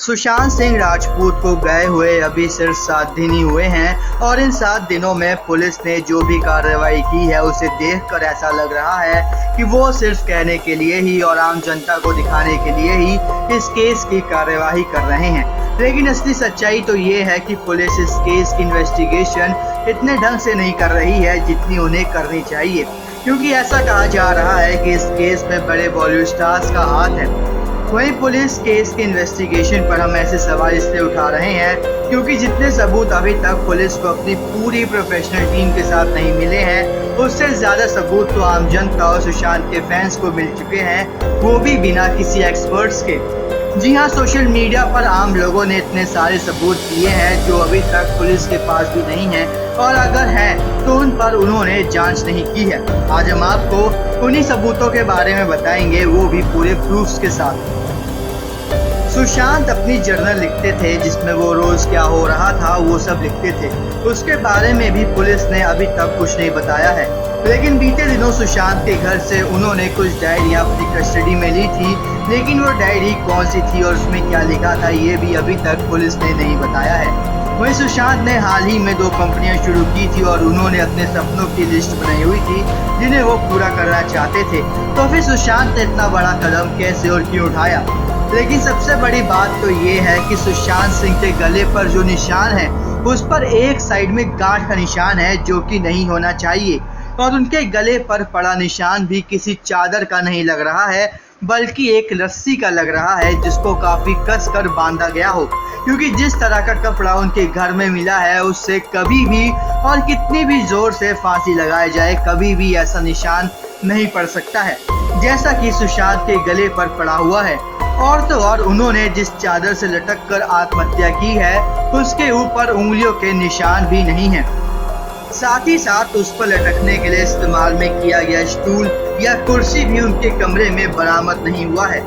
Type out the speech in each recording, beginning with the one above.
सुशांत सिंह राजपूत को गए हुए अभी सिर्फ 7 दिन ही हुए हैं और इन 7 दिनों में पुलिस ने जो भी कार्रवाई की है उसे देखकर ऐसा लग रहा है कि वो सिर्फ कहने के लिए ही और आम जनता को दिखाने के लिए ही इस केस की कार्रवाई कर रहे हैं। लेकिन असली सच्चाई तो ये है कि पुलिस इस केस की इन्वेस्टिगेशन इतने ढंग से नहीं कर रही है जितनी उन्हें करनी चाहिए, क्योंकि ऐसा कहा जा रहा है कि इस केस में बड़े बॉलीवुड स्टार्स का हाथ है। वहीं पुलिस केस के इन्वेस्टिगेशन पर हम ऐसे सवाल इसलिए उठा रहे हैं क्योंकि जितने सबूत अभी तक पुलिस को अपनी पूरी प्रोफेशनल टीम के साथ नहीं मिले हैं, उससे ज्यादा सबूत तो आम जनता और सुशांत के फैंस को मिल चुके हैं, वो भी बिना किसी एक्सपर्ट्स के। जी हाँ, सोशल मीडिया पर आम लोगों ने इतने सारे सबूत दिए हैं जो अभी तक पुलिस के पास भी नहीं है, और अगर है तो उन पर उन्होंने जांच नहीं की है। आज हम आपको उन्हीं सबूतों के बारे में बताएंगे, वो भी पूरे प्रूफ्स के साथ। सुशांत अपनी जर्नल लिखते थे जिसमें वो रोज क्या हो रहा था वो सब लिखते थे। उसके बारे में भी पुलिस ने अभी तक कुछ नहीं बताया है, लेकिन बीते दिनों सुशांत के घर से उन्होंने कुछ डायरियां अपनी कस्टडी में ली थी, लेकिन वो डायरी कौन सी थी और उसमें क्या लिखा था ये भी अभी तक पुलिस ने नहीं बताया है। वहीं सुशांत ने हाल ही में 2 कंपनियां शुरू की थी और उन्होंने अपने सपनों की लिस्ट बनाई हुई थी जिन्हें वो पूरा करना चाहते थे। तो फिर सुशांत ने इतना बड़ा कदम कैसे और क्यों उठाया? लेकिन सबसे बड़ी बात तो ये है कि सुशांत सिंह के गले पर जो निशान है उस पर एक साइड में गांठ का निशान है जो कि नहीं होना चाहिए, और उनके गले पर पड़ा निशान भी किसी चादर का नहीं लग रहा है बल्कि एक रस्सी का लग रहा है जिसको काफी कस कर बांधा गया हो, क्योंकि जिस तरह का कपड़ा उनके घर में मिला है उससे कभी भी और कितनी भी जोर से फांसी लगाई जाए कभी भी ऐसा निशान नहीं पड़ सकता है जैसा कि सुशांत के गले पर पड़ा हुआ है। और तो और उन्होंने जिस चादर से लटक कर आत्महत्या की है उसके ऊपर उंगलियों के निशान भी नहीं है। साथ ही साथ उस पर लटकने के लिए इस्तेमाल में किया गया स्टूल या कुर्सी भी उनके कमरे में बरामद नहीं हुआ है।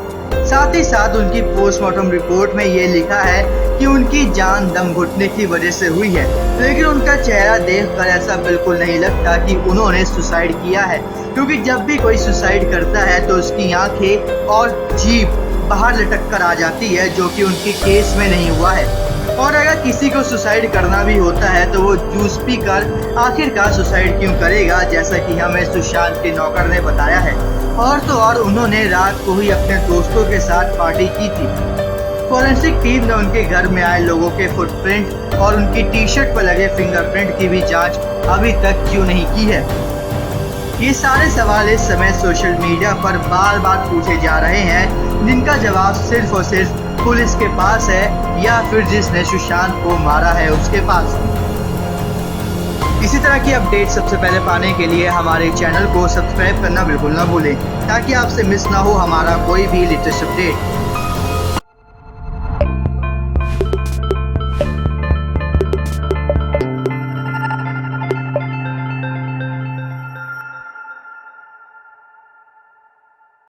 साथ ही साथ उनकी पोस्टमार्टम रिपोर्ट में ये लिखा है कि उनकी जान दम घुटने की वजह से हुई है, लेकिन उनका चेहरा देखकर ऐसा बिल्कुल नहीं लगता कि उन्होंने सुसाइड किया है, क्योंकि जब भी कोई सुसाइड करता है तो उसकी आंखें और जीभ बाहर लटक कर आ जाती है, जो कि उनके केस में नहीं हुआ है। और अगर किसी को सुसाइड करना भी होता है तो वो जूस पीकर आखिरकार सुसाइड क्यों करेगा, जैसा कि हमें सुशांत के नौकर ने बताया है। और तो और उन्होंने रात को ही अपने दोस्तों के साथ पार्टी की थी। फॉरेंसिक टीम ने उनके घर में आए लोगों के फुटप्रिंट और उनकी टी-शर्ट पर लगे फिंगरप्रिंट की भी जांच अभी तक क्यों नहीं की है? ये सारे सवाल इस समय सोशल मीडिया पर बार बार पूछे जा रहे हैं, जिनका जवाब सिर्फ और सिर्फ पुलिस के पास है या फिर जिसने सुशांत को मारा है उसके पास। इसी तरह की अपडेट सबसे पहले पाने के लिए हमारे चैनल को सब्सक्राइब करना बिल्कुल ना भूलें, ताकि आपसे मिस ना हो हमारा कोई भी लेटेस्ट अपडेट।